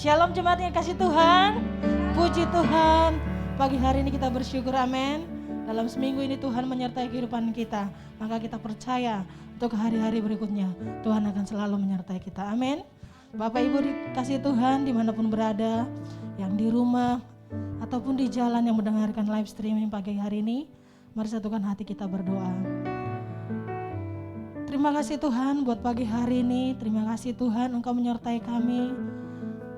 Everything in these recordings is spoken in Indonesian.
Shalom jemaat yang kasih Tuhan. Puji Tuhan. Pagi hari ini kita bersyukur, amin. Dalam seminggu ini Tuhan menyertai kehidupan kita. Maka kita percaya untuk hari-hari berikutnya Tuhan akan selalu menyertai kita, amin. Bapak Ibu dikasih Tuhan dimanapun berada, yang di rumah ataupun di jalan yang mendengarkan live streaming pagi hari ini, mari satukan hati kita berdoa. Terima kasih Tuhan buat pagi hari ini. Terima kasih Tuhan Engkau menyertai kami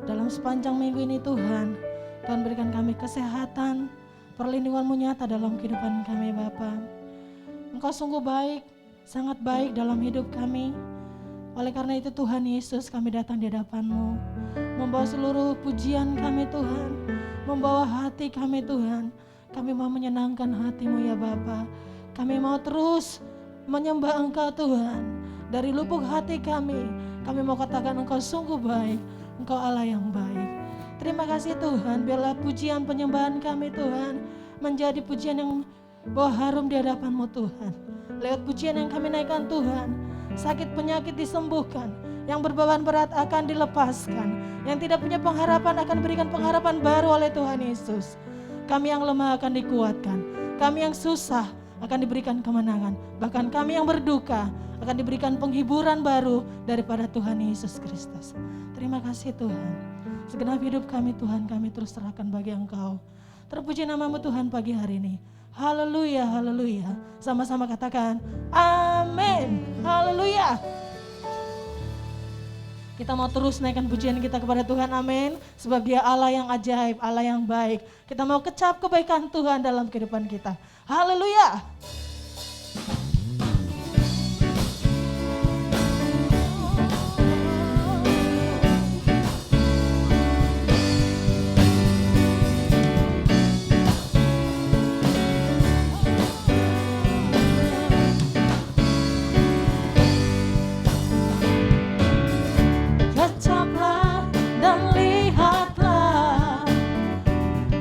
dalam sepanjang minggu ini Tuhan. Tuhan berikan kami kesehatan, perlindungan-Mu nyata dalam kehidupan kami Bapa. Engkau sungguh baik, sangat baik dalam hidup kami. Oleh karena itu Tuhan Yesus, kami datang di hadapan-Mu, membawa seluruh pujian kami Tuhan, membawa hati kami Tuhan. Kami mau menyenangkan hati-Mu ya Bapa. Kami mau terus menyembah Engkau Tuhan. Dari lubuk hati kami mau katakan Engkau sungguh baik, Engkau Allah yang baik. Terima kasih Tuhan, biarlah pujian penyembahan kami Tuhan menjadi pujian yang bawa harum di hadapan-Mu Tuhan. Lewat pujian yang kami naikkan Tuhan, sakit penyakit disembuhkan, yang berbeban berat akan dilepaskan, yang tidak punya pengharapan akan diberikan pengharapan baru oleh Tuhan Yesus. Kami yang lemah akan dikuatkan, kami yang susah akan diberikan kemenangan, bahkan kami yang berduka akan diberikan penghiburan baru daripada Tuhan Yesus Kristus. Terima kasih Tuhan. Segenap hidup kami Tuhan, kami terus serahkan bagi Engkau. Terpuji nama-Mu Tuhan pagi hari ini. Haleluya, haleluya. Sama-sama katakan, amin. Haleluya. Kita mau terus naikkan pujian kita kepada Tuhan, amin. Sebab Dia Allah yang ajaib, Allah yang baik. Kita mau kecap kebaikan Tuhan dalam kehidupan kita. Haleluya.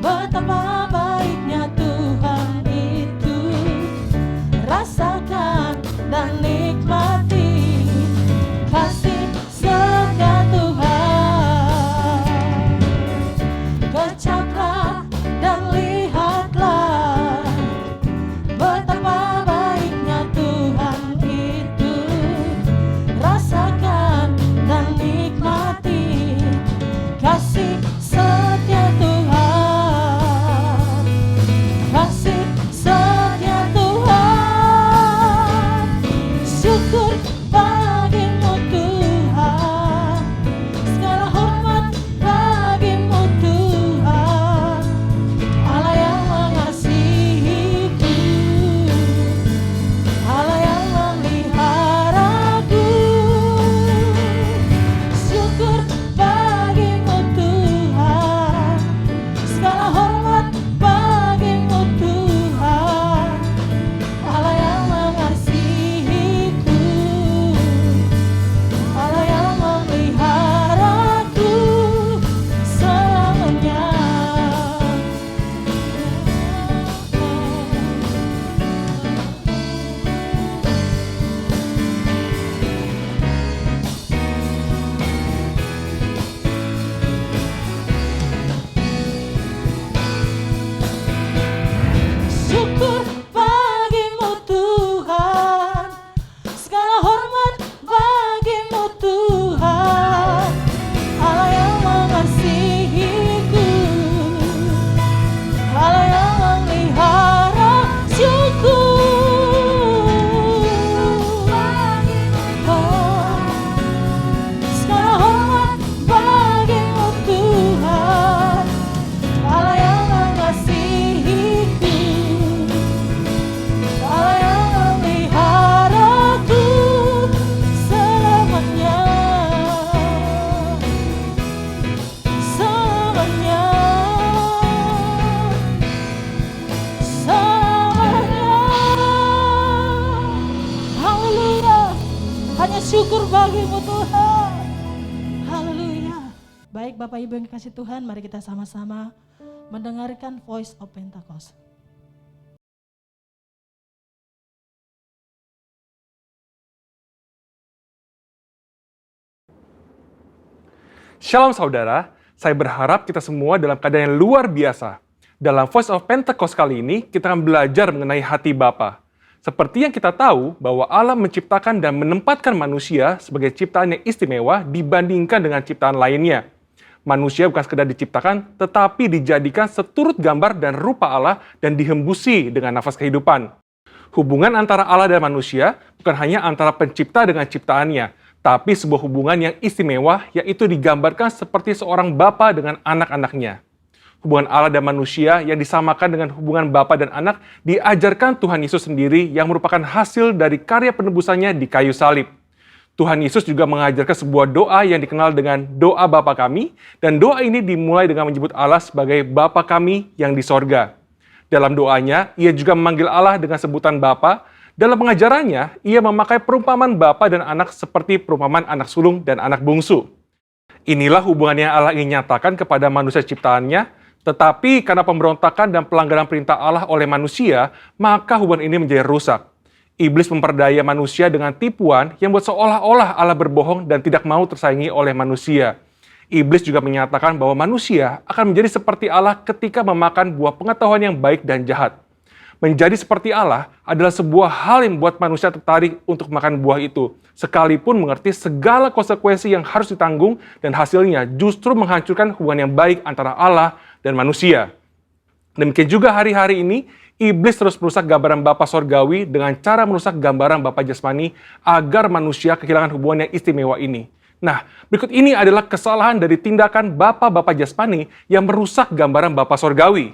Betapa baiknya Tuhan itu, syukur bagimu Tuhan. Haleluya. Baik Bapak Ibu yang dikasih Tuhan, mari kita sama-sama mendengarkan Voice of Pentecost. Shalom saudara, Saya berharap kita semua dalam keadaan yang luar biasa. Dalam Voice of Pentecost kali ini, kita akan belajar mengenai hati Bapa. Seperti yang kita tahu bahwa Allah menciptakan dan menempatkan manusia sebagai ciptaan yang istimewa dibandingkan dengan ciptaan lainnya. Manusia bukan sekedar diciptakan, tetapi dijadikan seturut gambar dan rupa Allah dan dihembusi dengan nafas kehidupan. Hubungan antara Allah dan manusia bukan hanya antara pencipta dengan ciptaannya, tapi sebuah hubungan yang istimewa, yaitu digambarkan seperti seorang bapa dengan anak-anaknya. Hubungan Allah dan manusia yang disamakan dengan hubungan bapa dan anak diajarkan Tuhan Yesus sendiri yang merupakan hasil dari karya penebusannya di kayu salib. Tuhan Yesus juga mengajarkan sebuah doa yang dikenal dengan doa Bapa kami, dan doa ini dimulai dengan menyebut Allah sebagai Bapa kami yang di sorga. Dalam doanya, ia juga memanggil Allah dengan sebutan Bapa. Dalam pengajarannya, ia memakai perumpamaan bapa dan anak seperti perumpamaan anak sulung dan anak bungsu. Inilah hubungan yang Allah ingin nyatakan kepada manusia ciptaannya, tetapi karena pemberontakan dan pelanggaran perintah Allah oleh manusia, maka hubungan ini menjadi rusak. Iblis memperdaya manusia dengan tipuan yang buat seolah-olah Allah berbohong dan tidak mau tersaingi oleh manusia. Iblis juga menyatakan bahwa manusia akan menjadi seperti Allah ketika memakan buah pengetahuan yang baik dan jahat. Menjadi seperti Allah adalah sebuah hal yang membuat manusia tertarik untuk makan buah itu, sekalipun mengerti segala konsekuensi yang harus ditanggung dan hasilnya justru menghancurkan hubungan yang baik antara Allah dan manusia. Demikian juga hari-hari ini, Iblis terus merusak gambaran Bapa Sorgawi dengan cara merusak gambaran Bapa Jasmani agar manusia kehilangan hubungan yang istimewa ini. Nah, berikut ini adalah kesalahan dari tindakan Bapa Jasmani yang merusak gambaran Bapa Sorgawi.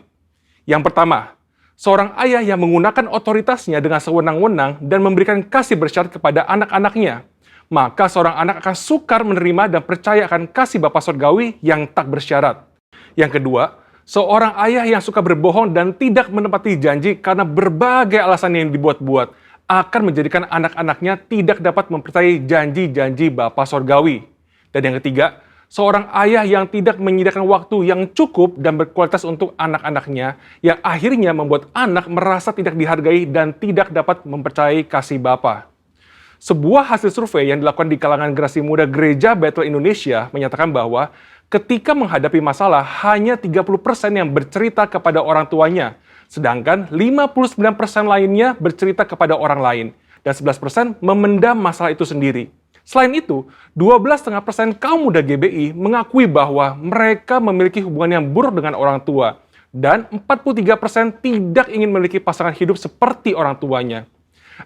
Yang pertama, seorang ayah yang menggunakan otoritasnya dengan sewenang-wenang dan memberikan kasih bersyarat kepada anak-anaknya. Maka seorang anak akan sukar menerima dan percaya akan kasih Bapa Sorgawi yang tak bersyarat. Yang kedua, seorang ayah yang suka berbohong dan tidak menepati janji karena berbagai alasan yang dibuat-buat akan menjadikan anak-anaknya tidak dapat mempercayai janji-janji Bapa Sorgawi. Dan yang ketiga, seorang ayah yang tidak menyediakan waktu yang cukup dan berkualitas untuk anak-anaknya, yang akhirnya membuat anak merasa tidak dihargai dan tidak dapat mempercayai kasih Bapa. Sebuah hasil survei yang dilakukan di kalangan generasi muda Gereja Bethel Indonesia menyatakan bahwa ketika menghadapi masalah, hanya 30% yang bercerita kepada orang tuanya, sedangkan 59% lainnya bercerita kepada orang lain, dan 11% memendam masalah itu sendiri. Selain itu, 12,5% kaum muda GBI mengakui bahwa mereka memiliki hubungan yang buruk dengan orang tua, dan 43% tidak ingin memiliki pasangan hidup seperti orang tuanya.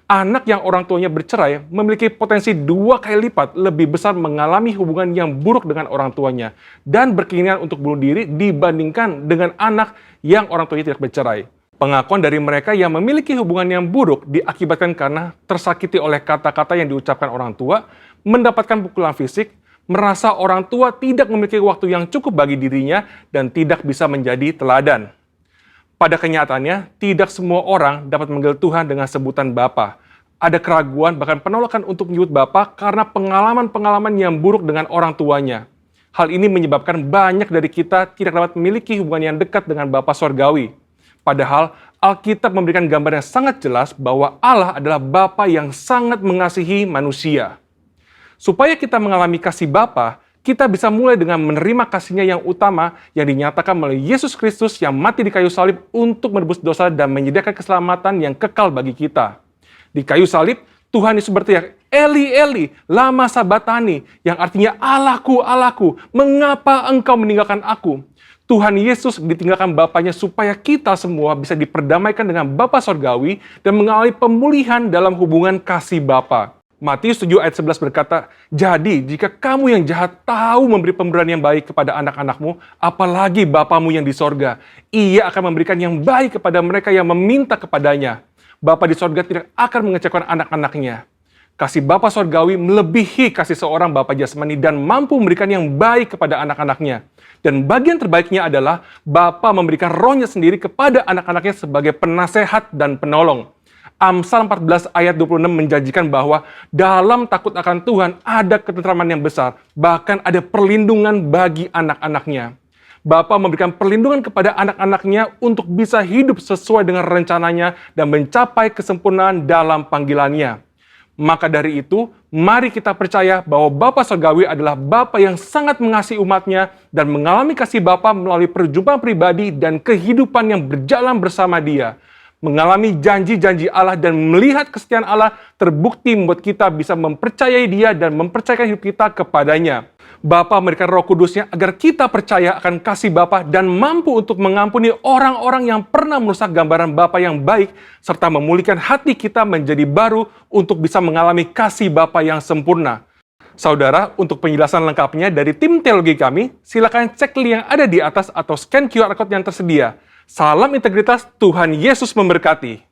Anak yang orang tuanya bercerai memiliki potensi 2 kali lipat lebih besar mengalami hubungan yang buruk dengan orang tuanya dan berkeinginan untuk bunuh diri dibandingkan dengan anak yang orang tuanya tidak bercerai. Pengakuan dari mereka yang memiliki hubungan yang buruk diakibatkan karena tersakiti oleh kata-kata yang diucapkan orang tua, mendapatkan pukulan fisik, merasa orang tua tidak memiliki waktu yang cukup bagi dirinya, dan tidak bisa menjadi teladan. Pada kenyataannya, tidak semua orang dapat memanggil Tuhan dengan sebutan Bapa. Ada keraguan, bahkan penolakan untuk menyebut Bapa karena pengalaman-pengalaman yang buruk dengan orang tuanya. Hal ini menyebabkan banyak dari kita tidak dapat memiliki hubungan yang dekat dengan Bapa Sorgawi. Padahal, Alkitab memberikan gambar yang sangat jelas bahwa Allah adalah Bapa yang sangat mengasihi manusia. Supaya kita mengalami kasih Bapa, kita bisa mulai dengan menerima kasihnya yang utama yang dinyatakan melalui Yesus Kristus yang mati di kayu salib untuk menebus dosa dan menyediakan keselamatan yang kekal bagi kita. Di kayu salib, Tuhan Yesus berteriak, Eli, Eli, lama sabatani, yang artinya Allahku, Allahku, mengapa engkau meninggalkan aku? Tuhan Yesus ditinggalkan Bapanya supaya kita semua bisa diperdamaikan dengan Bapa Sorgawi dan mengalami pemulihan dalam hubungan kasih Bapa. Matius 7 ayat 11 berkata, jadi jika kamu yang jahat tahu memberi pemberian yang baik kepada anak-anakmu, apalagi Bapamu yang di sorga, ia akan memberikan yang baik kepada mereka yang meminta kepadanya. Bapa di sorga tidak akan mengecewakan anak-anaknya. Kasih Bapa Sorgawi melebihi kasih seorang Bapa jasmani dan mampu memberikan yang baik kepada anak-anaknya. Dan bagian terbaiknya adalah Bapa memberikan rohnya sendiri kepada anak-anaknya sebagai penasehat dan penolong. Amsal 14 ayat 26 menjanjikan bahwa dalam takut akan Tuhan ada ketentraman yang besar, bahkan ada perlindungan bagi anak-anaknya. Bapa memberikan perlindungan kepada anak-anaknya untuk bisa hidup sesuai dengan rencananya dan mencapai kesempurnaan dalam panggilannya. Maka dari itu, mari kita percaya bahwa Bapa Surgawi adalah Bapa yang sangat mengasihi umatnya dan mengalami kasih Bapa melalui perjumpaan pribadi dan kehidupan yang berjalan bersama Dia. Mengalami janji-janji Allah dan melihat kesetiaan Allah terbukti membuat kita bisa mempercayai Dia dan mempercayakan hidup kita kepadanya. Bapa memberikan Roh Kudusnya agar kita percaya akan kasih Bapa dan mampu untuk mengampuni orang-orang yang pernah merusak gambaran Bapa yang baik serta memulihkan hati kita menjadi baru untuk bisa mengalami kasih Bapa yang sempurna. Saudara, untuk penjelasan lengkapnya dari tim teologi kami, silakan cek link yang ada di atas atau scan QR Code yang tersedia. Salam integritas, Tuhan Yesus memberkati.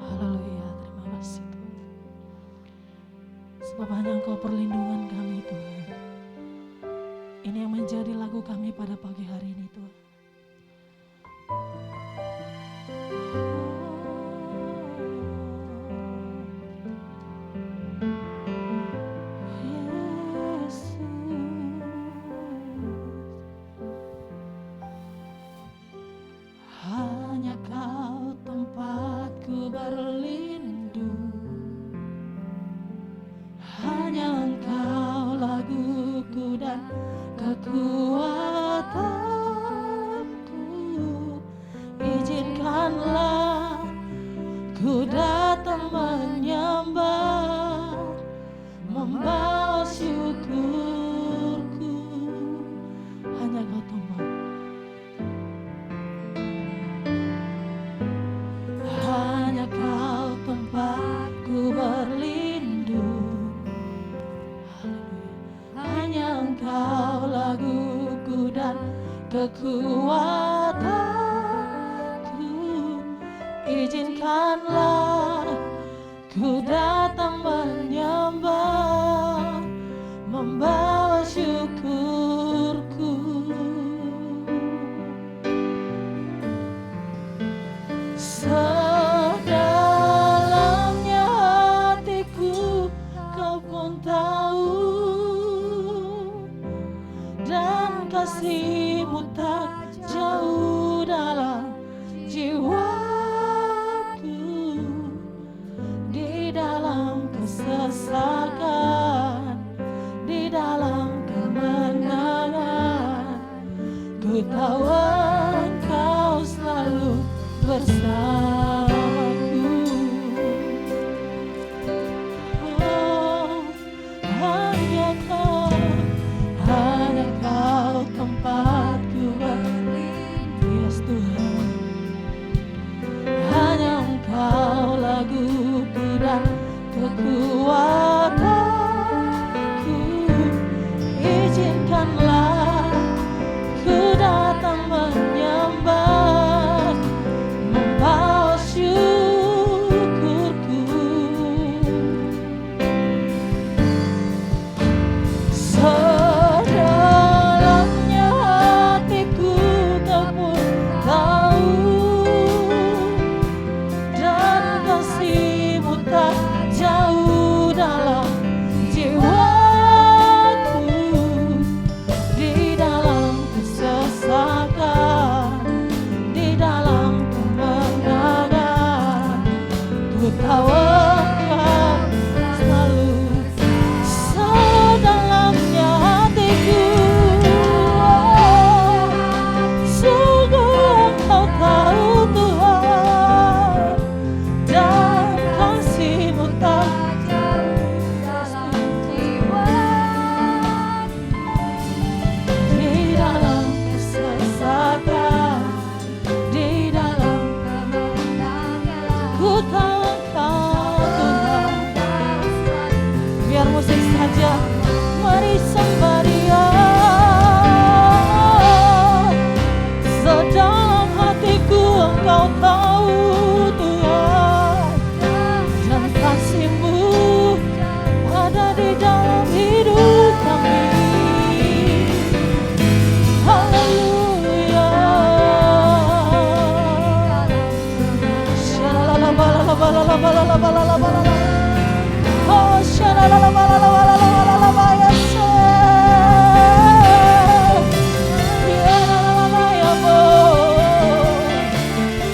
Haleluya, terima kasih Tuhan. Sebab hanya Engkau perlindungan kami Tuhan. Ini yang menjadi lagu kami pada pagi hari ini Tuhan. Hanya Kau tempatku berlindung, hanya Engkau laguku dan kekuatanku. Izinkanlah ku datang menyembah, membawa syukurku. Hanya Kau tempat, hanya Kau tempatku berlindung. Hanya Engkau laguku dan kekuatanku. Izinkanlah ku datang menyembah, membawa syukurku. Sedalamnya hatiku Kau pun tahu, dan kasih-Mu tak jauh dalam jiwaku. Di dalam kesesakan, di dalam kemenangan, ku tahu Engkau selalu bersamaku. Oh, hanya Kau tempatku berlindung. Yes Tuhan, hanya Engkau laguku dan kekuatanku. Izinkanlah ku datang menyembah, membawa syukurku. Sedalamnya hatiku Kau pun tahu, dan kasih-Mu tak jauh dalam jiwaku. Di dalam kesesakan, di dalam kemenangan, ku tahu Engkau selalu. Sedalamnya hatiku, oh, sungguh Engkau tahu Tuhan, dan kasih-Mu tak di dalam kesesakan, di dalam kemenangan, ku tahu Engkau Tuhan. Biar musik saja, mari sembah Dia. Sedalam hatiku Engkau tahu Tuhan, dan kasih-Mu ada di dalam hidup kami. Haleluya. Shalalala. Oh,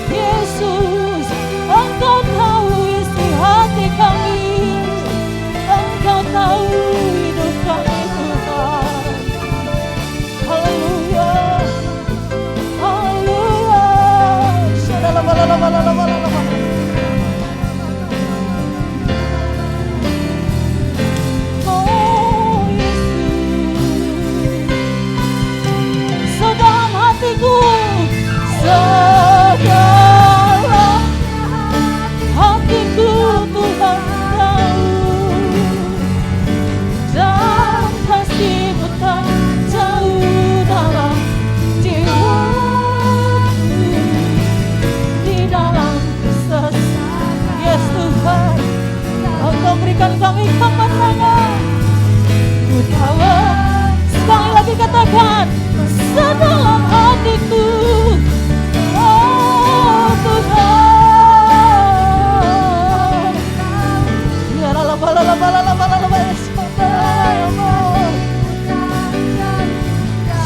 Yesus, Engkau tahu isi hati kami, Engkau tahu hidup kami Tuhan. Haleluya, haleluya. Oh Yesus, sedalam hatiku, sedalam hatiku Tuhan tahu, dan kasih-Mu tak jauh dalam jiwaku, di dalam kesesakan. Yes Tuhan, Engkau berikan kami kemenangan. Ku tahu, sekali lagi katakan, sedalam hatiku, oh Tuhan. Ya la la la la la la la la,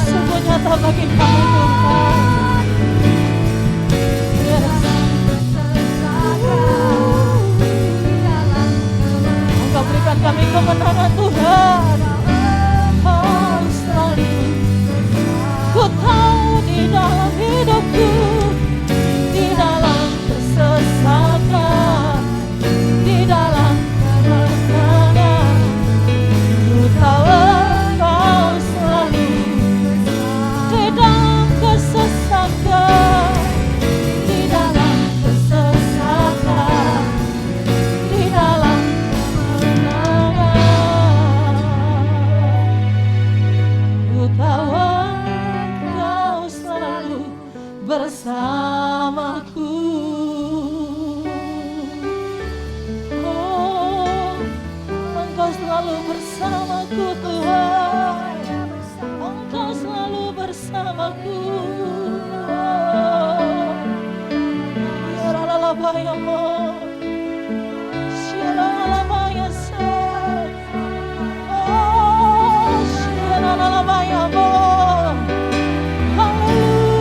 sungguh nyata bagi kami Tuhan. Yes. Engkau berikan kami kemenangan Tuhan. Oh selalu ku tahu di dalam hidupku, di dalam kesesakan, di dalam kemenangan, ku tahu Engkau selalu di dalam kesesakan, di dalam kesesakan, di dalam kemenangan. Ku tahu Engkau selalu bersamaku. Oh, Engkau selalu bersamaku Tuhan. Engkau selalu bersamaku. Oh, ya la la la bayamo, ya la la bayase. Oh, ya la la bayamo. Haleluya,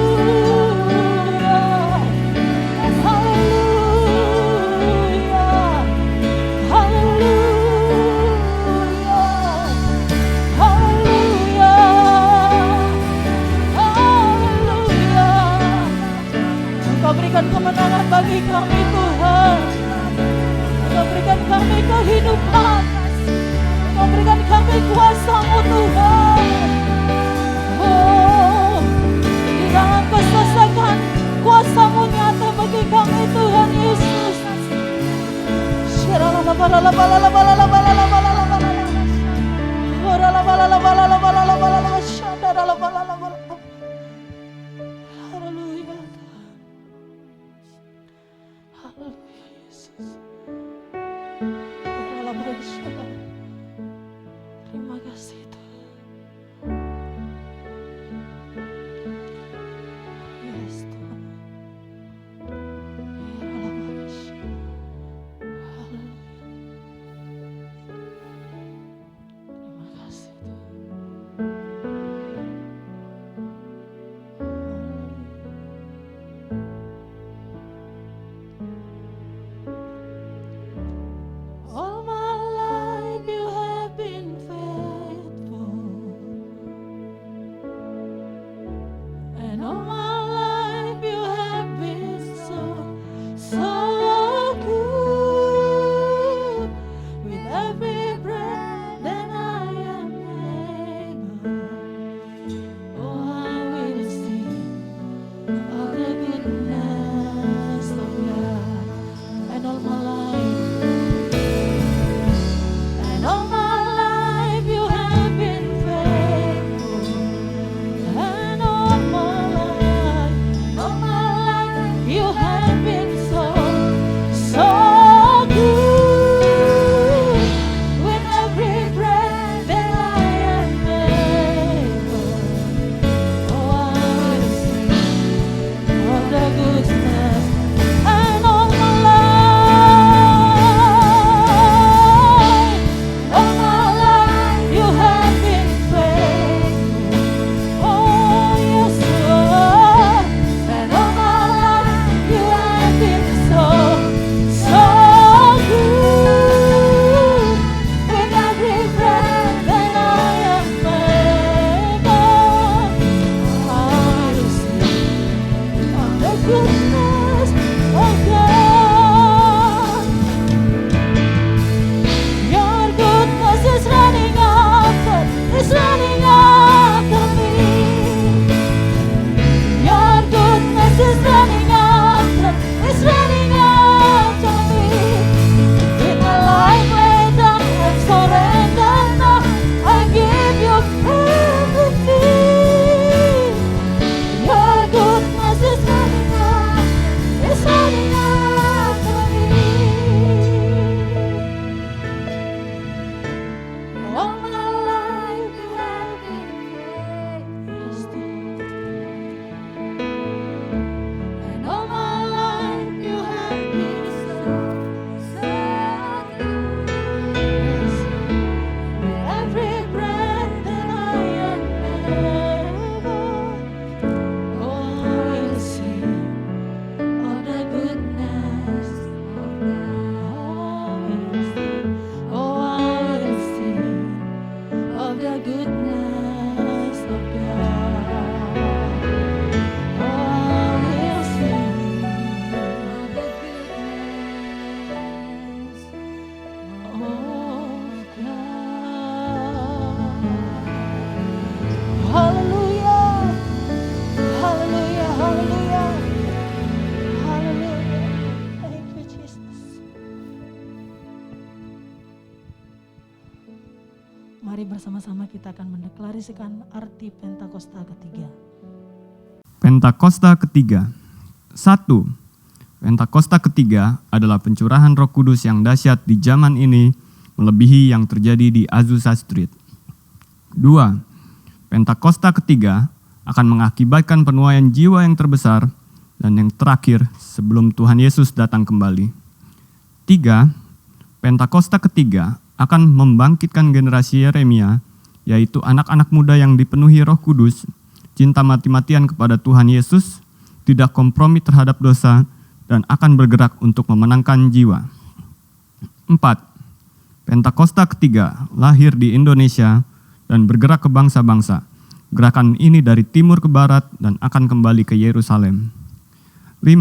haleluya, haleluya, haleluya, haleluya. Engkau berikan kemenangan bagi kami Tuhan. Engkau berikan kami kehidupan. Engkau berikan kami kuasa-Mu Tuhan. Oh, di dalam kesesakan kuasa-Mu nyata bagi kami Tuhan Yesus. Haleluya. Haleluya Yesus. Terima kasih Tuhan. Yes Tuhan. Haleluya. Terima kasih Tuhan. Mari bersama-sama kita akan mendeklarasikan arti Pentakosta ketiga. Pentakosta ketiga. 1. Pentakosta ketiga adalah pencurahan Roh Kudus yang dahsyat di zaman ini melebihi yang terjadi di Azusa Street. 2. Pentakosta ketiga akan mengakibatkan penuaian jiwa yang terbesar dan yang terakhir sebelum Tuhan Yesus datang kembali. 3. Pentakosta ketiga akan membangkitkan generasi Yeremia, yaitu anak-anak muda yang dipenuhi Roh Kudus, cinta mati-matian kepada Tuhan Yesus, tidak kompromi terhadap dosa, dan akan bergerak untuk memenangkan jiwa. 4. Pentakosta ketiga lahir di Indonesia dan bergerak ke bangsa-bangsa. Gerakan ini dari timur ke barat dan akan kembali ke Yerusalem. 5.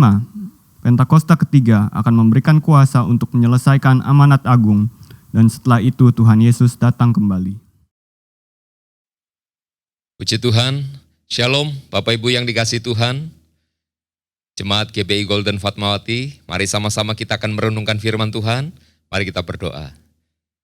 Pentakosta ketiga akan memberikan kuasa untuk menyelesaikan amanat agung, dan setelah itu Tuhan Yesus datang kembali. Puji Tuhan, Shalom Bapak Ibu yang dikasihi Tuhan. Jemaat GBI Golden Fatmawati, mari sama-sama kita akan merenungkan firman Tuhan. Mari kita berdoa.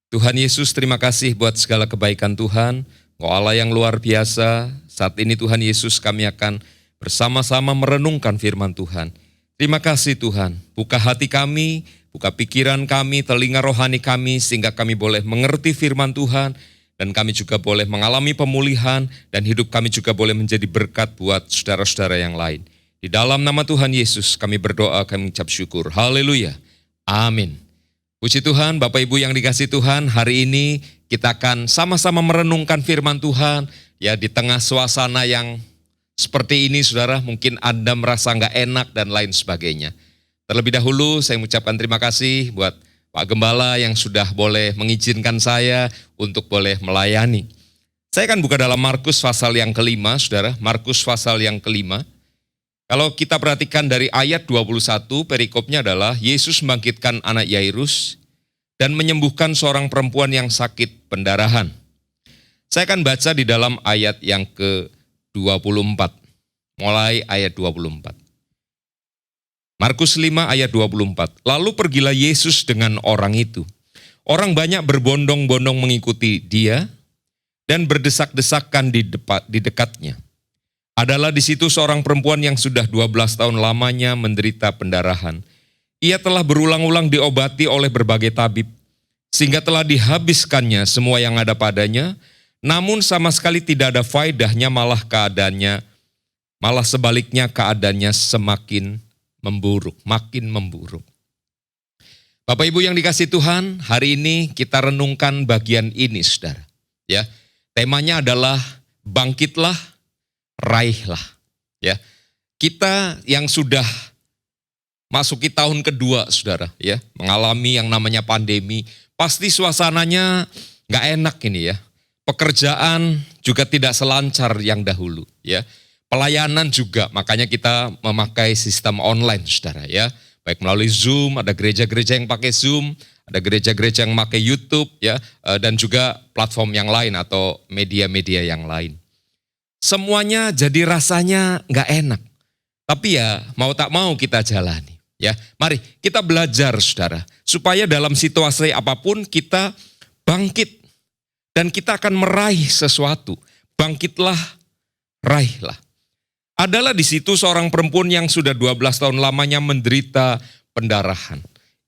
Tuhan Yesus, terima kasih buat segala kebaikan Tuhan. Engkau Allah yang luar biasa. Saat ini Tuhan Yesus, kami akan bersama-sama merenungkan firman Tuhan. Terima kasih Tuhan, buka hati kami, buka pikiran kami, telinga rohani kami, sehingga kami boleh mengerti firman Tuhan, dan kami juga boleh mengalami pemulihan, dan hidup kami juga boleh menjadi berkat buat saudara-saudara yang lain. Di dalam nama Tuhan Yesus kami berdoa, kami mengucap syukur. Haleluya. Amin. Puji Tuhan, Bapak Ibu yang dikasihi Tuhan, hari ini kita akan sama-sama merenungkan firman Tuhan. Ya, di tengah suasana yang seperti ini, saudara, mungkin Anda merasa nggak enak dan lain sebagainya. Terlebih dahulu saya mengucapkan terima kasih buat Pak Gembala yang sudah boleh mengizinkan saya untuk boleh melayani. Saya akan buka dalam Markus pasal yang kelima, saudara. Markus pasal yang kelima. Kalau kita perhatikan dari ayat 21, perikopnya adalah Yesus membangkitkan anak Yairus dan menyembuhkan seorang perempuan yang sakit pendarahan. Saya akan baca di dalam ayat yang ke-24, mulai ayat 24. Markus 5 ayat 24. Lalu pergilah Yesus dengan orang itu. Orang banyak berbondong-bondong mengikuti dia dan berdesak-desakan di dekatnya. Adalah di situ seorang perempuan yang sudah 12 tahun lamanya menderita pendarahan. Ia telah berulang-ulang diobati oleh berbagai tabib, sehingga telah dihabiskannya semua yang ada padanya, namun sama sekali tidak ada faedahnya, malah sebaliknya keadaannya semakin memburuk, makin memburuk. Bapak Ibu yang dikasihi Tuhan, hari ini kita renungkan bagian ini, saudara. Ya, temanya adalah bangkitlah, raihlah. Ya, kita yang sudah masuki tahun kedua, saudara, ya, mengalami yang namanya pandemi, pasti suasananya nggak enak ini ya. Pekerjaan juga tidak selancar yang dahulu, ya. Pelayanan juga, makanya kita memakai sistem online, saudara, ya. Baik melalui Zoom, ada gereja-gereja yang pakai Zoom, ada gereja-gereja yang pakai YouTube, ya, dan juga platform yang lain atau media-media yang lain. Semuanya jadi rasanya nggak enak, tapi ya mau tak mau kita jalani, ya. Mari kita belajar, saudara, supaya dalam situasi apapun kita bangkit dan kita akan meraih sesuatu. Bangkitlah, raihlah. Adalah di situ seorang perempuan yang sudah 12 tahun lamanya menderita pendarahan.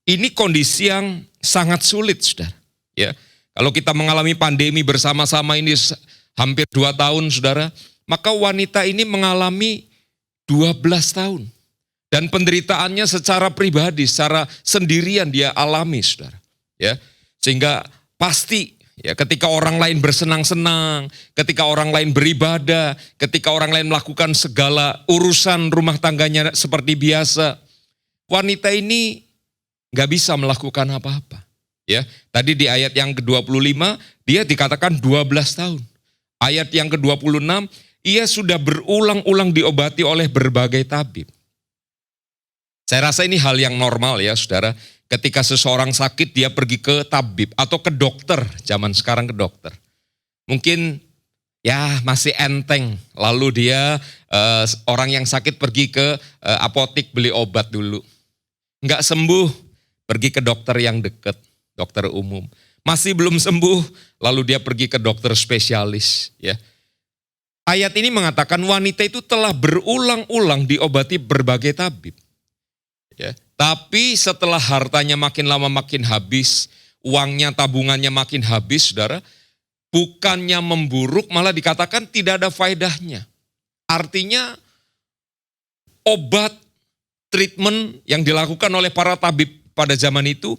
Ini kondisi yang sangat sulit, saudara. Ya, kalau kita mengalami pandemi bersama-sama ini hampir 2 tahun, saudara, maka wanita ini mengalami 12 tahun. Dan penderitaannya secara pribadi, secara sendirian dia alami, saudara. Ya, sehingga pasti ya, ketika orang lain bersenang-senang, ketika orang lain beribadah, ketika orang lain melakukan segala urusan rumah tangganya seperti biasa, wanita ini nggak bisa melakukan apa-apa. Ya, tadi di ayat yang ke-25 dia dikatakan 12 tahun. Ayat yang ke-26 ia sudah berulang-ulang diobati oleh berbagai tabib. Saya rasa ini hal yang normal ya, saudara. Ketika seseorang sakit, dia pergi ke tabib atau ke dokter, zaman sekarang ke dokter. Mungkin ya masih enteng, lalu dia orang yang sakit pergi ke apotik beli obat dulu. Enggak sembuh, pergi ke dokter yang dekat, dokter umum. masih belum sembuh, lalu dia pergi ke dokter spesialis. Ya. Ayat ini mengatakan wanita itu telah berulang-ulang diobati berbagai tabib. Ya. Tapi setelah hartanya makin lama makin habis, uangnya, tabungannya makin habis, saudara, bukannya memburuk, malah dikatakan tidak ada faedahnya. Artinya obat, treatment yang dilakukan oleh para tabib pada zaman itu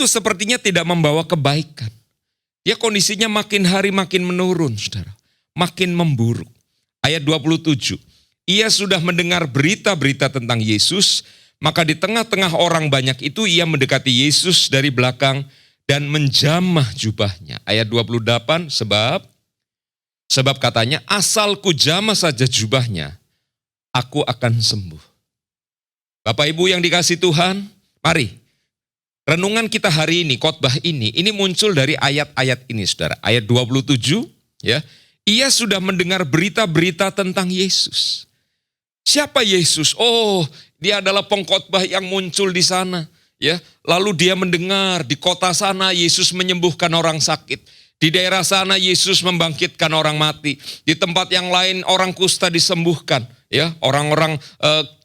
sepertinya tidak membawa kebaikan. Dia kondisinya makin hari makin menurun, saudara. Makin memburuk. Ayat 27, ia sudah mendengar berita-berita tentang Yesus, maka di tengah-tengah orang banyak itu ia mendekati Yesus dari belakang dan menjamah jubahnya. Ayat 28, sebab katanya, asal ku jamah saja jubahnya, aku akan sembuh. Bapak Ibu yang dikasihi Tuhan, mari renungan kita hari ini, khotbah ini muncul dari ayat-ayat ini, saudara. Ayat 27, ya. Ia sudah mendengar berita-berita tentang Yesus. Siapa Yesus? Oh, dia adalah pengkhotbah yang muncul di sana. Ya, lalu dia mendengar di kota sana Yesus menyembuhkan orang sakit. Di daerah sana Yesus membangkitkan orang mati. Di tempat yang lain orang kusta disembuhkan. Ya, orang-orang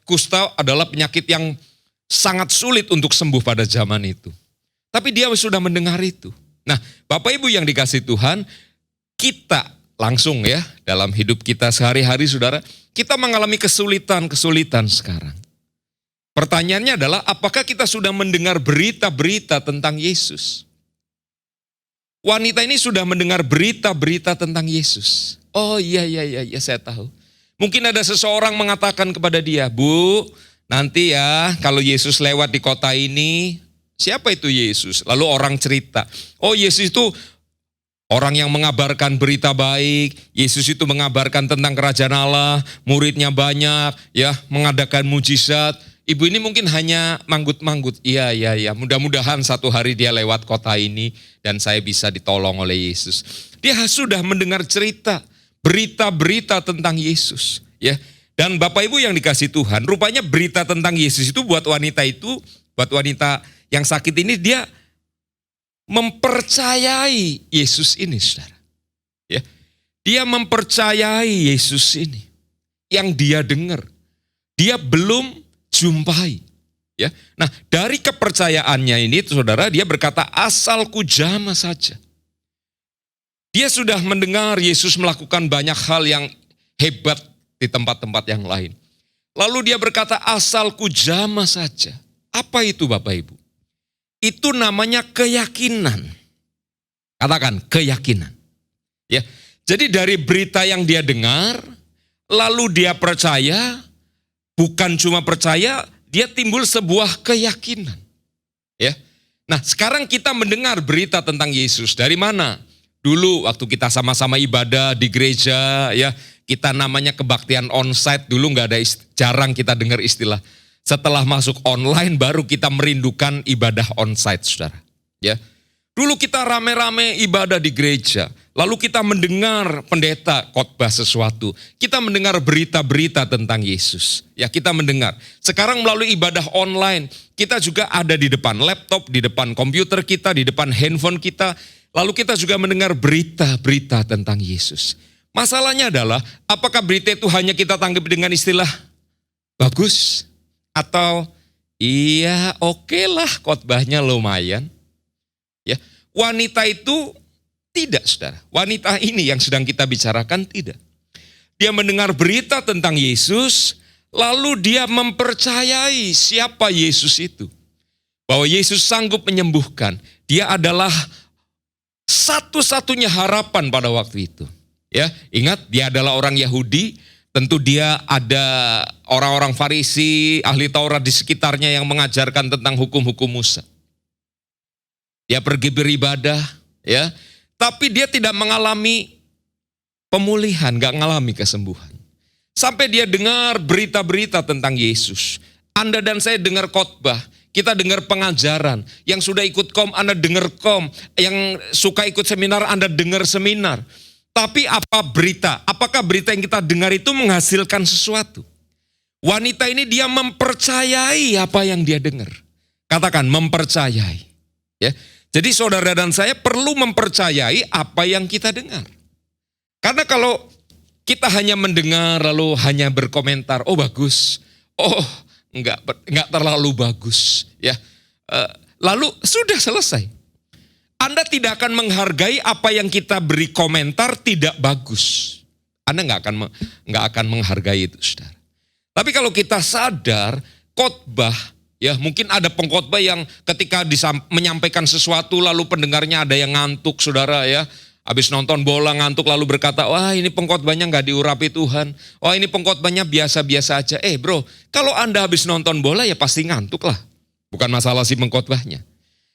kusta adalah penyakit yang sangat sulit untuk sembuh pada zaman itu. Tapi dia sudah mendengar itu. Nah, Bapak Ibu yang dikasihi Tuhan, kita langsung ya dalam hidup kita sehari-hari, saudara, kita mengalami kesulitan sekarang. Pertanyaannya adalah, apakah kita sudah mendengar berita-berita tentang Yesus? Wanita ini sudah mendengar berita-berita tentang Yesus. Oh iya, saya tahu. Mungkin ada seseorang mengatakan kepada dia, Bu, nanti ya kalau Yesus lewat di kota ini, siapa itu Yesus? Lalu orang cerita, oh Yesus itu orang yang mengabarkan berita baik, Yesus itu mengabarkan tentang kerajaan Allah, muridnya banyak, ya, mengadakan mujizat. Ibu ini mungkin hanya manggut-manggut, iya, mudah-mudahan satu hari dia lewat kota ini dan saya bisa ditolong oleh Yesus. Dia sudah mendengar cerita, berita-berita tentang Yesus, ya. Dan Bapak Ibu yang dikasihi Tuhan, rupanya berita tentang Yesus itu buat wanita yang sakit ini, dia mempercayai Yesus ini, saudara. Ya. Dia mempercayai Yesus ini. Yang dia dengar. Dia belum jumpai. Ya. Nah, dari kepercayaannya ini, saudara, dia berkata, asal ku jamah saja. Dia sudah mendengar Yesus melakukan banyak hal yang hebat di tempat-tempat yang lain. Lalu dia berkata, asal ku jamah saja. Apa itu Bapak Ibu? Itu namanya keyakinan. Katakan keyakinan. Ya. Jadi dari berita yang dia dengar, lalu dia percaya, bukan cuma percaya, dia timbul sebuah keyakinan. Ya. Nah, sekarang kita mendengar berita tentang Yesus. Dari mana? Dulu waktu kita sama-sama ibadah di gereja, ya, kita namanya kebaktian onsite. Dulu nggak ada, jarang kita dengar istilah. Setelah masuk online baru kita merindukan ibadah onsite, saudara. Ya, dulu kita rame-rame ibadah di gereja, lalu kita mendengar pendeta khotbah sesuatu, kita mendengar berita-berita tentang Yesus. Ya, kita mendengar. Sekarang melalui ibadah online, kita juga ada di depan laptop, di depan komputer kita, di depan handphone kita, lalu kita juga mendengar berita-berita tentang Yesus. Masalahnya adalah, apakah berita itu hanya kita tanggapi dengan istilah bagus? Atau iya oke lah khotbahnya lumayan. Ya, wanita itu tidak, saudara. Wanita ini yang sedang kita bicarakan tidak. Dia mendengar berita tentang Yesus, lalu dia mempercayai siapa Yesus itu. Bahwa Yesus sanggup menyembuhkan. Dia adalah satu-satunya harapan pada waktu itu. Ya, ingat dia adalah orang Yahudi. Tentu dia ada orang-orang Farisi, ahli Taurat di sekitarnya yang mengajarkan tentang hukum-hukum Musa. Dia pergi beribadah, ya, tapi dia tidak mengalami pemulihan, gak mengalami kesembuhan. Sampai dia dengar berita-berita tentang Yesus. Anda dan saya dengar khotbah, kita dengar pengajaran. Yang sudah ikut kom, Anda dengar kom. Yang suka ikut seminar, Anda dengar seminar. Tapi apa berita? Apakah berita yang kita dengar itu menghasilkan sesuatu? Wanita ini dia mempercayai apa yang dia dengar. Katakan mempercayai. Ya. Jadi saudara dan saya perlu mempercayai apa yang kita dengar. Karena kalau kita hanya mendengar lalu hanya berkomentar, oh bagus, oh enggak terlalu bagus, ya. Lalu sudah selesai. Anda tidak akan menghargai apa yang kita beri komentar tidak bagus. Anda nggak akan menghargai itu, saudara. Tapi kalau kita sadar khotbah, ya mungkin ada pengkhotbah yang ketika menyampaikan sesuatu lalu pendengarnya ada yang ngantuk, saudara ya. Habis nonton bola ngantuk lalu berkata, wah ini pengkhotbahnya nggak diurapi Tuhan. Wah ini pengkhotbahnya biasa-biasa aja. Bro, kalau Anda habis nonton bola ya pasti ngantuk lah. Bukan masalah si pengkhotbahnya.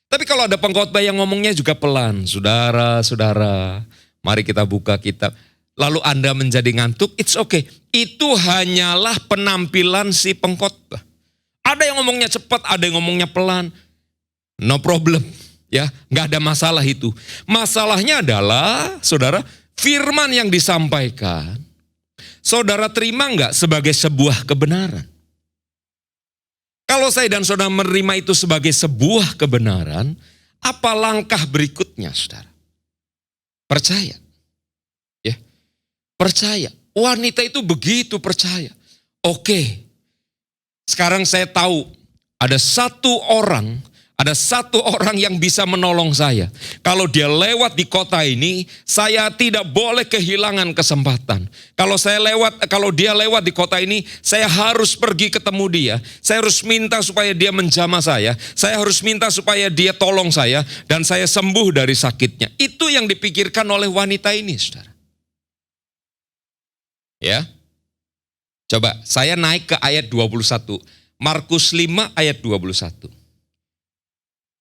Tapi kalau ada pengkhotbah yang ngomongnya juga pelan, saudara-saudara, mari kita buka kitab. Lalu Anda menjadi ngantuk, it's okay. Itu hanyalah penampilan si pengkhotbah. Ada yang ngomongnya cepat, ada yang ngomongnya pelan. No problem, ya, nggak ada masalah itu. Masalahnya adalah, saudara, firman yang disampaikan, saudara terima nggak sebagai sebuah kebenaran? Kalau saya dan saudara menerima itu sebagai sebuah kebenaran, apa langkah berikutnya, saudara? Percaya. Ya. Percaya. Wanita itu begitu percaya. Oke. Sekarang saya tahu ada satu orang yang bisa menolong saya. Kalau dia lewat di kota ini, saya tidak boleh kehilangan kesempatan. Kalau dia lewat di kota ini, saya harus pergi ketemu dia. Saya harus minta supaya dia menjamah saya. Saya harus minta supaya dia tolong saya dan saya sembuh dari sakitnya. Itu yang dipikirkan oleh wanita ini, saudara. Ya. Coba saya naik ke ayat 21. Markus 5 ayat 21.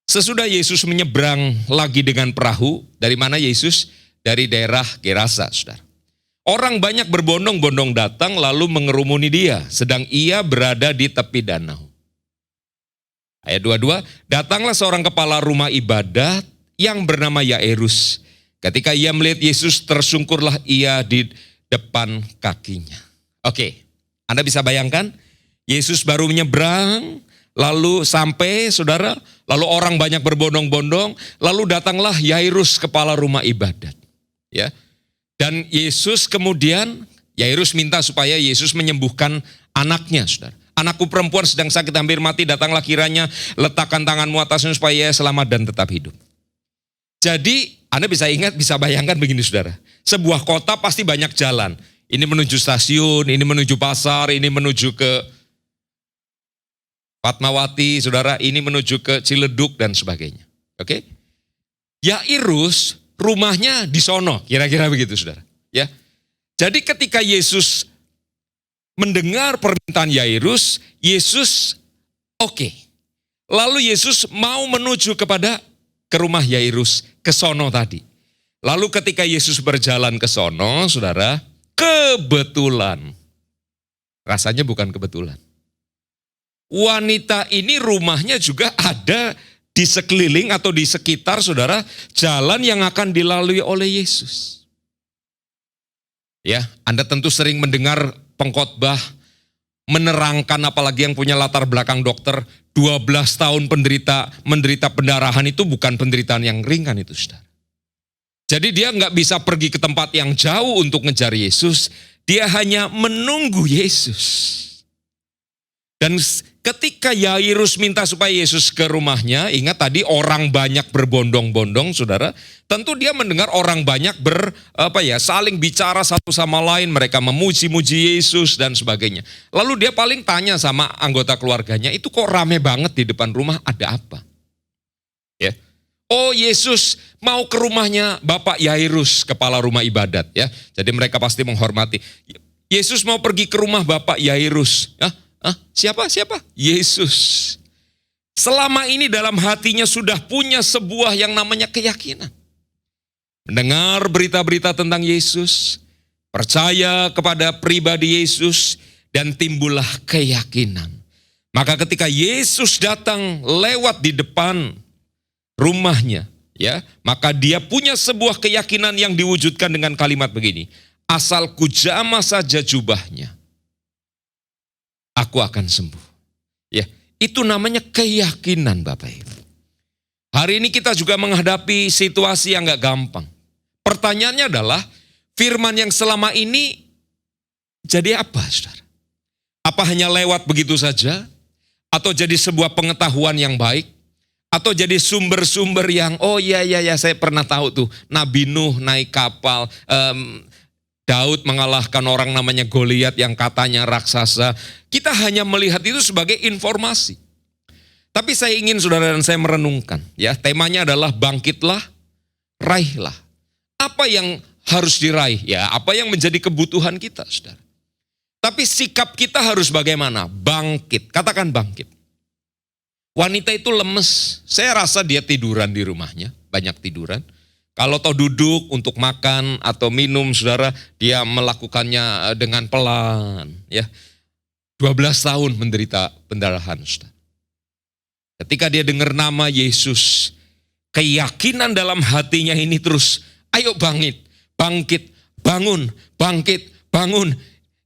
Sesudah Yesus menyeberang lagi dengan perahu, dari mana Yesus? Dari daerah Gerasa, saudara. Orang banyak berbondong-bondong datang lalu mengerumuni dia, sedang ia berada di tepi danau. Ayat 22, datanglah seorang kepala rumah ibadat yang bernama Yairus. Ketika ia melihat Yesus, tersungkurlah ia di depan kakinya. Oke, Anda bisa bayangkan, Yesus baru menyeberang, lalu sampai, saudara, lalu orang banyak berbondong-bondong, lalu datanglah Yairus kepala rumah ibadat. Ya. Dan Yesus kemudian, Yairus minta supaya Yesus menyembuhkan anaknya, saudara. Anakku perempuan sedang sakit hampir mati, datanglah kiranya, letakkan tanganmu atasnya supaya ia selamat dan tetap hidup. Jadi, Anda bisa ingat, bisa bayangkan begini, saudara. Sebuah kota pasti banyak jalan. Ini menuju stasiun, ini menuju pasar, ini menuju ke Fatmawati, saudara, ini menuju ke Ciledug dan sebagainya. Oke? Yairus rumahnya di sono, kira-kira begitu, saudara. Ya. Jadi ketika Yesus mendengar permintaan Yairus, Yesus oke. Lalu Yesus mau menuju ke rumah Yairus, ke sono tadi. Lalu ketika Yesus berjalan ke sono, saudara, kebetulan, rasanya bukan kebetulan. Wanita ini rumahnya juga ada di sekeliling atau di sekitar, saudara, jalan yang akan dilalui oleh Yesus. Ya, Anda tentu sering mendengar pengkhotbah menerangkan, apalagi yang punya latar belakang dokter, 12 tahun menderita pendarahan itu bukan penderitaan yang ringan itu, saudara. Jadi dia nggak bisa pergi ke tempat yang jauh untuk ngejar Yesus, dia hanya menunggu Yesus. Dan ketika Yairus minta supaya Yesus ke rumahnya, ingat tadi orang banyak berbondong-bondong, saudara. Tentu dia mendengar orang banyak saling bicara satu sama lain, mereka memuji-muji Yesus dan sebagainya. Lalu dia paling tanya sama anggota keluarganya, itu kok rame banget di depan rumah, ada apa? Ya. Oh, Yesus mau ke rumahnya Bapak Yairus, kepala rumah ibadat, ya. Jadi mereka pasti menghormati. Yesus mau pergi ke rumah Bapak Yairus, ya. Siapa? Yesus. Selama ini dalam hatinya sudah punya sebuah yang namanya keyakinan. Mendengar berita-berita tentang Yesus, percaya kepada pribadi Yesus, dan timbullah keyakinan. Maka ketika Yesus datang lewat di depan rumahnya, ya, maka dia punya sebuah keyakinan yang diwujudkan dengan kalimat begini, asal kujamah saja jubahnya, aku akan sembuh. Ya, itu namanya keyakinan, Bapak Ibu. Hari ini kita juga menghadapi situasi yang gak gampang. Pertanyaannya adalah, firman yang selama ini jadi apa, saudara? Apa hanya lewat begitu saja? Atau jadi sebuah pengetahuan yang baik? Atau jadi sumber-sumber yang, oh iya saya pernah tahu tuh, Nabi Nuh naik kapal, Daud mengalahkan orang namanya Goliat yang katanya raksasa. Kita hanya melihat itu sebagai informasi. Tapi saya ingin saudara dan saya merenungkan, ya, temanya adalah bangkitlah, raihlah. Apa yang harus diraih? Ya, apa yang menjadi kebutuhan kita, saudara. Tapi sikap kita harus bagaimana? Bangkit. Katakan bangkit. Wanita itu lemes. Saya rasa dia tiduran di rumahnya, banyak tiduran. Kalau toh duduk untuk makan atau minum, saudara, dia melakukannya dengan pelan. Ya, 12 tahun menderita pendarahan, saudara. Ketika dia dengar nama Yesus, keyakinan dalam hatinya ini terus, ayo bangkit, bangkit, bangun, bangkit, bangun.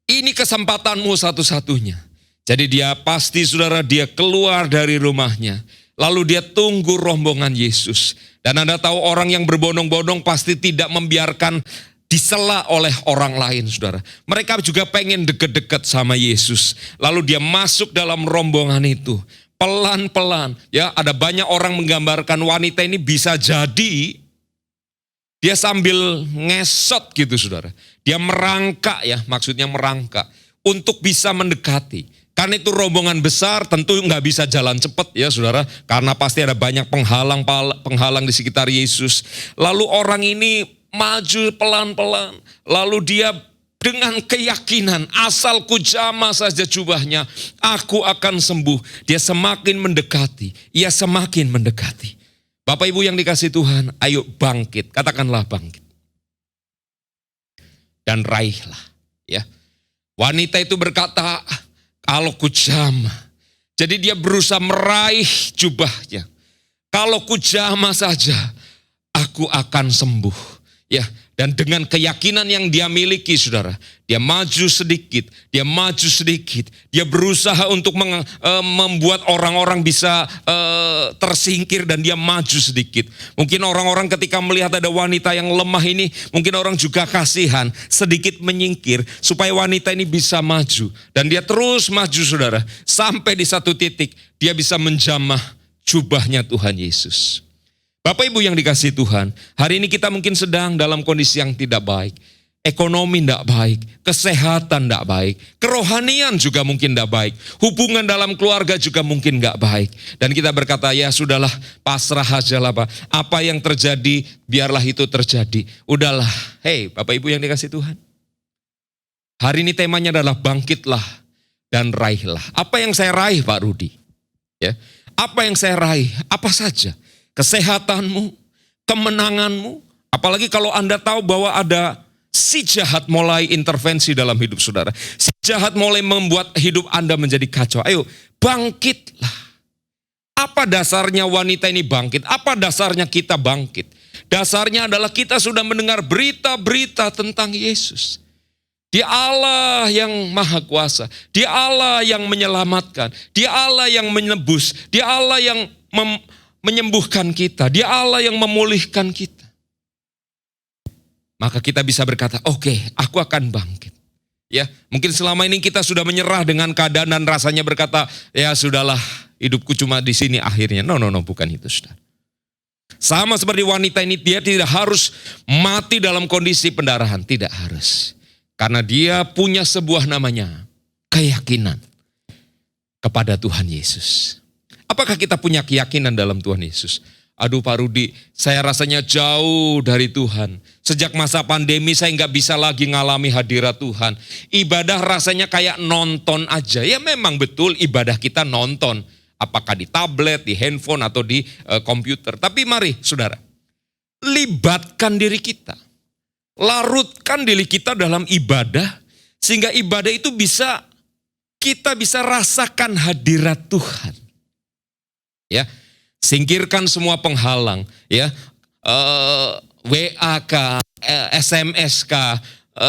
Ini kesempatanmu satu-satunya. Jadi dia pasti, saudara, dia keluar dari rumahnya. Lalu dia tunggu rombongan Yesus. Dan Anda tahu orang yang berbondong-bondong pasti tidak membiarkan disela oleh orang lain, saudara. Mereka juga pengen deket-deket sama Yesus. Lalu dia masuk dalam rombongan itu. Pelan-pelan, ya, ada banyak orang menggambarkan wanita ini bisa jadi dia sambil ngesot gitu, saudara. Dia merangkak, ya, maksudnya merangkak untuk bisa mendekati. Karena itu rombongan besar, tentu nggak bisa jalan cepat, ya, saudara. Karena pasti ada banyak penghalang di sekitar Yesus. Lalu orang ini maju pelan-pelan. Lalu dia dengan keyakinan, asal ku jamah saja jubahnya, aku akan sembuh. Dia semakin mendekati, ia semakin mendekati. Bapak Ibu yang dikasihi Tuhan, ayo bangkit, katakanlah bangkit. Dan raihlah, ya. Wanita itu berkata, kalau ku jamah. Jadi dia berusaha meraih jubahnya. Kalau ku jamah saja, aku akan sembuh. Ya, dan dengan keyakinan yang dia miliki, saudara, dia maju sedikit, dia maju sedikit, dia berusaha untuk membuat orang-orang bisa tersingkir dan dia maju sedikit. Mungkin orang-orang ketika melihat ada wanita yang lemah ini, mungkin orang juga kasihan, sedikit menyingkir supaya wanita ini bisa maju. Dan dia terus maju, saudara, sampai di satu titik dia bisa menjamah jubahnya Tuhan Yesus. Bapak Ibu yang dikasihi Tuhan, hari ini kita mungkin sedang dalam kondisi yang tidak baik. Ekonomi tidak baik, kesehatan tidak baik, kerohanian juga mungkin tidak baik, hubungan dalam keluarga juga mungkin tidak baik. Dan kita berkata, ya sudahlah, pasrah aja lah Pak. Apa yang terjadi, biarlah itu terjadi. Udahlah, hei Bapak Ibu yang dikasihi Tuhan. Hari ini temanya adalah bangkitlah dan raihlah. Apa yang saya raih Pak Rudi? Ya, apa yang saya raih? Apa saja? Kesehatanmu, kemenanganmu, apalagi kalau Anda tahu bahwa ada si jahat mulai intervensi dalam hidup saudara. Si jahat mulai membuat hidup Anda menjadi kacau. Ayo, bangkitlah. Apa dasarnya wanita ini bangkit? Apa dasarnya kita bangkit? Dasarnya adalah kita sudah mendengar berita-berita tentang Yesus. Dia Allah yang maha kuasa. Dia Allah yang menyelamatkan. Dia Allah yang menebus. Dia Allah yang menyembuhkan kita. Dia Allah yang memulihkan kita. Maka kita bisa berkata, oke, aku akan bangkit. Ya, mungkin selama ini kita sudah menyerah dengan keadaan dan rasanya berkata, ya sudahlah, hidupku cuma di sini akhirnya. No, bukan itu, saudara. Sama seperti wanita ini, dia tidak harus mati dalam kondisi pendarahan, tidak harus. Karena dia punya sebuah namanya keyakinan kepada Tuhan Yesus. Apakah kita punya keyakinan dalam Tuhan Yesus? Aduh Pak Rudi, saya rasanya jauh dari Tuhan. Sejak masa pandemi saya nggak bisa lagi ngalami hadirat Tuhan. Ibadah rasanya kayak nonton aja. Ya memang betul ibadah kita nonton. Apakah di tablet, di handphone, atau di komputer. Tapi mari saudara, libatkan diri kita. Larutkan diri kita dalam ibadah. Sehingga ibadah itu kita bisa rasakan hadirat Tuhan. Ya, singkirkan semua penghalang, ya, WA kah, SMS kah,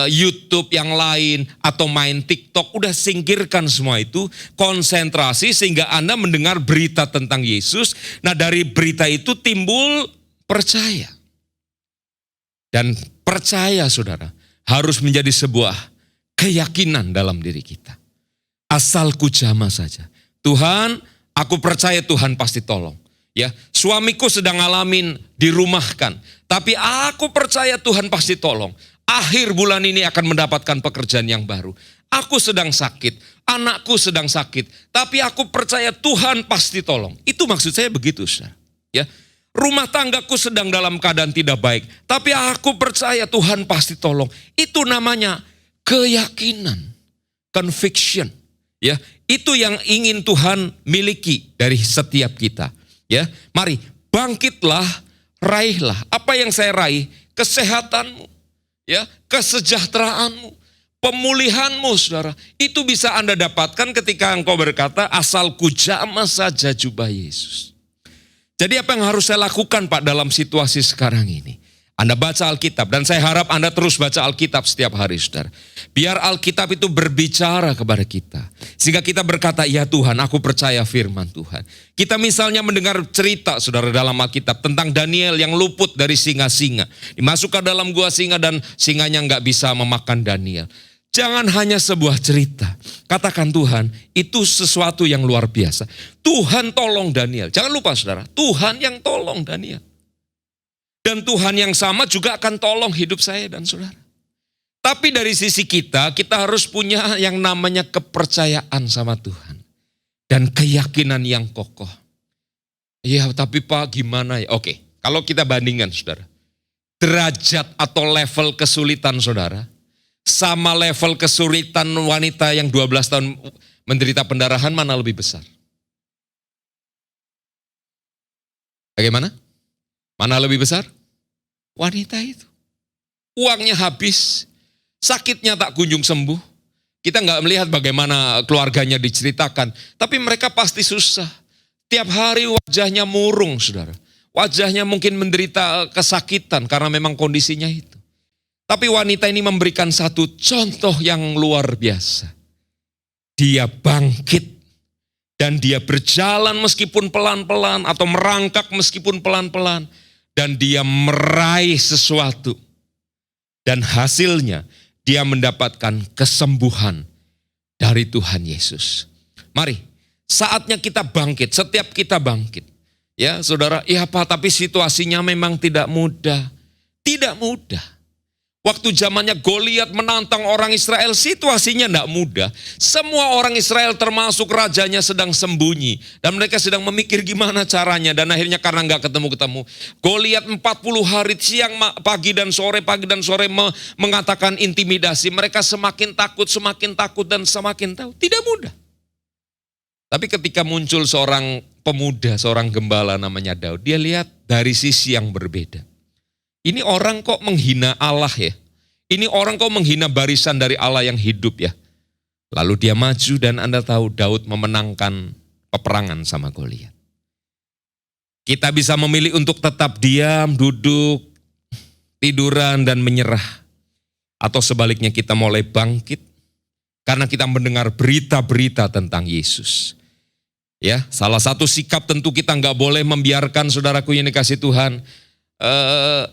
YouTube yang lain, atau main TikTok. Udah singkirkan semua itu, konsentrasi sehingga Anda mendengar berita tentang Yesus. Nah dari berita itu timbul percaya. Dan percaya saudara, harus menjadi sebuah keyakinan dalam diri kita. Asal ku jamah saja. Tuhan, aku percaya Tuhan pasti tolong. Ya, suamiku sedang ngalamin dirumahkan, tapi aku percaya Tuhan pasti tolong. Akhir bulan ini akan mendapatkan pekerjaan yang baru. Aku sedang sakit, anakku sedang sakit, tapi aku percaya Tuhan pasti tolong. Itu maksud saya begitu, saudara. Ya, rumah tanggaku sedang dalam keadaan tidak baik, tapi aku percaya Tuhan pasti tolong. Itu namanya keyakinan, conviction. Ya, itu yang ingin Tuhan miliki dari setiap kita. Ya, mari bangkitlah, raihlah. Apa yang saya raih? Kesehatanmu, ya, kesejahteraanmu, pemulihanmu, saudara. Itu bisa Anda dapatkan ketika engkau berkata, asal ku jamah saja jubah Yesus. Jadi apa yang harus saya lakukan Pak dalam situasi sekarang ini? Anda baca Alkitab, dan saya harap Anda terus baca Alkitab setiap hari, saudara. Biar Alkitab itu berbicara kepada kita. Sehingga kita berkata, ya Tuhan, aku percaya firman Tuhan. Kita misalnya mendengar cerita, saudara, dalam Alkitab tentang Daniel yang luput dari singa-singa. Dimasukkan dalam gua singa dan singanya nggak bisa memakan Daniel. Jangan hanya sebuah cerita. Katakan Tuhan, itu sesuatu yang luar biasa. Tuhan tolong Daniel. Jangan lupa saudara, Tuhan yang tolong Daniel. Dan Tuhan yang sama juga akan tolong hidup saya dan saudara. Tapi dari sisi kita harus punya yang namanya kepercayaan sama Tuhan. Dan keyakinan yang kokoh. Iya tapi Pak gimana ya? Oke, kalau kita bandingkan saudara. Derajat atau level kesulitan saudara. Sama level kesulitan wanita yang 12 tahun menderita pendarahan mana lebih besar? Bagaimana? Mana lebih besar? Wanita itu. Uangnya habis, sakitnya tak kunjung sembuh. Kita nggak melihat bagaimana keluarganya diceritakan, tapi mereka pasti susah. Tiap hari wajahnya murung, saudara. Wajahnya mungkin menderita kesakitan karena memang kondisinya itu. Tapi wanita ini memberikan satu contoh yang luar biasa. Dia bangkit. Dan dia berjalan meskipun pelan-pelan atau merangkak meskipun pelan-pelan. Dan dia meraih sesuatu. Dan hasilnya dia mendapatkan kesembuhan dari Tuhan Yesus. Mari, saatnya kita bangkit, setiap kita bangkit. Ya saudara, ya Pak tapi situasinya memang tidak mudah. Tidak mudah. Waktu zamannya Goliat menantang orang Israel, situasinya tidak mudah. Semua orang Israel termasuk rajanya sedang sembunyi. Dan mereka sedang memikir gimana caranya. Dan akhirnya karena nggak ketemu-ketemu. Goliat 40 hari siang, pagi dan sore mengatakan intimidasi. Mereka semakin takut dan semakin tahu. Tidak mudah. Tapi ketika muncul seorang pemuda, seorang gembala namanya Daud. Dia lihat dari sisi yang berbeda. Ini orang kok menghina Allah ya. Ini orang kok menghina barisan dari Allah yang hidup ya. Lalu dia maju dan Anda tahu Daud memenangkan peperangan sama Goliat. Kita bisa memilih untuk tetap diam, duduk, tiduran dan menyerah. Atau sebaliknya kita mulai bangkit karena kita mendengar berita-berita tentang Yesus. Ya, salah satu sikap tentu kita nggak boleh membiarkan saudaraku yang dikasih Tuhan.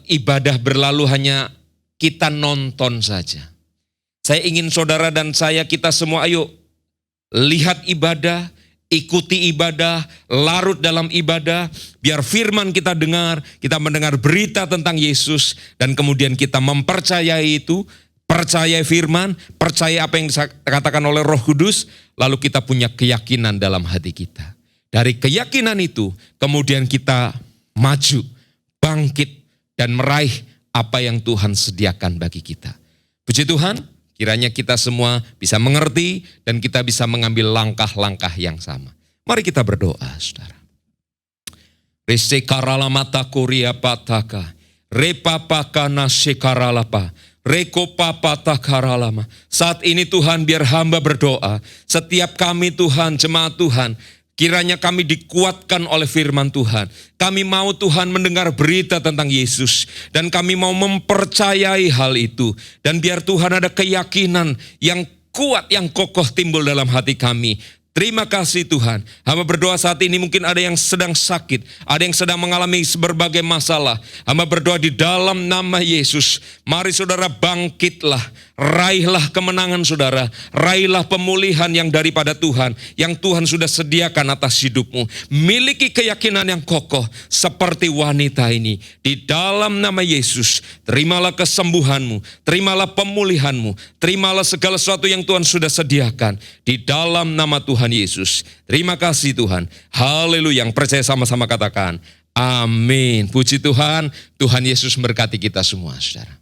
Ibadah berlalu hanya kita nonton saja. Saya ingin saudara dan saya kita semua ayo lihat ibadah, ikuti ibadah, larut dalam ibadah, biar firman kita dengar, kita mendengar berita tentang Yesus dan kemudian kita mempercayai itu, percaya firman, percaya apa yang dikatakan oleh Roh Kudus, lalu kita punya keyakinan dalam hati kita. Dari keyakinan itu kemudian kita maju, bangkit dan meraih apa yang Tuhan sediakan bagi kita. Puji Tuhan, kiranya kita semua bisa mengerti dan kita bisa mengambil langkah-langkah yang sama. Mari kita berdoa, saudara. Resekarala kuria pataka, repapakana sekaralapa, rekopapatakaralama. Saat ini Tuhan biar hamba berdoa, setiap kami Tuhan, jemaat Tuhan, Kiranya kami dikuatkan oleh firman Tuhan. Kami mau Tuhan mendengar berita tentang Yesus. Dan kami mau mempercayai hal itu. Dan biar Tuhan ada keyakinan yang kuat, yang kokoh timbul dalam hati kami. Terima kasih Tuhan. Hamba berdoa saat ini mungkin ada yang sedang sakit. Ada yang sedang mengalami berbagai masalah. Hamba berdoa di dalam nama Yesus. Mari saudara bangkitlah. Raihlah kemenangan saudara. Raihlah pemulihan yang daripada Tuhan. Yang Tuhan sudah sediakan atas hidupmu. Miliki keyakinan yang kokoh seperti wanita ini. Di dalam nama Yesus. Terimalah kesembuhanmu. Terimalah pemulihanmu. Terimalah segala sesuatu yang Tuhan sudah sediakan. Di dalam nama Tuhan Yesus. Terima kasih Tuhan. Haleluya. Yang percaya sama-sama katakan amin. Puji Tuhan. Tuhan Yesus memberkati kita semua saudara.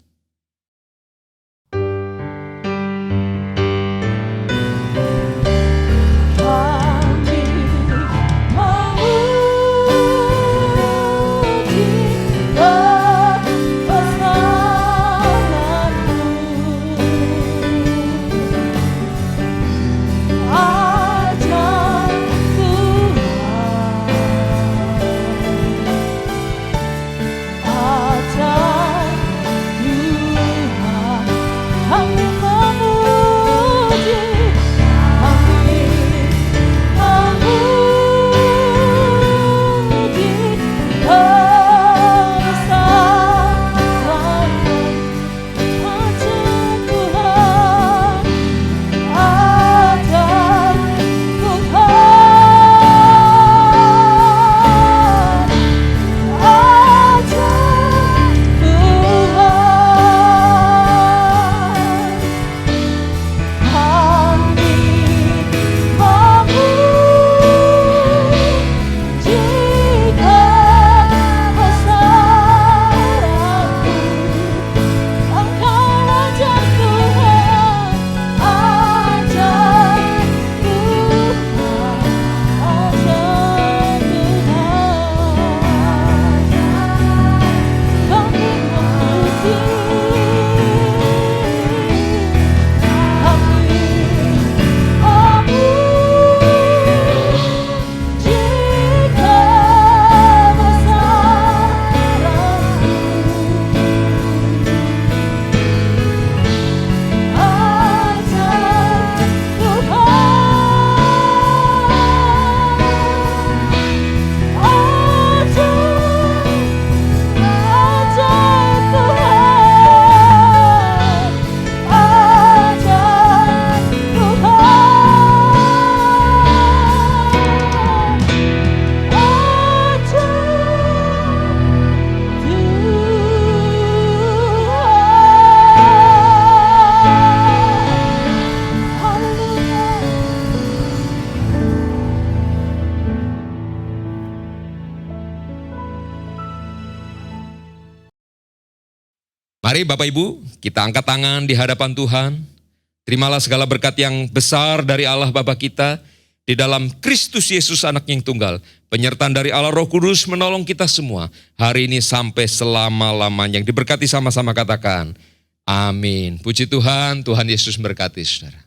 Mari Bapak Ibu, kita angkat tangan di hadapan Tuhan. Terimalah segala berkat yang besar dari Allah Bapa kita di dalam Kristus Yesus Anak yang tunggal. Penyertaan dari Allah Roh Kudus menolong kita semua hari ini sampai selama-lamanya. Yang diberkati sama-sama katakan amin. Puji Tuhan, Tuhan Yesus memberkati saudara.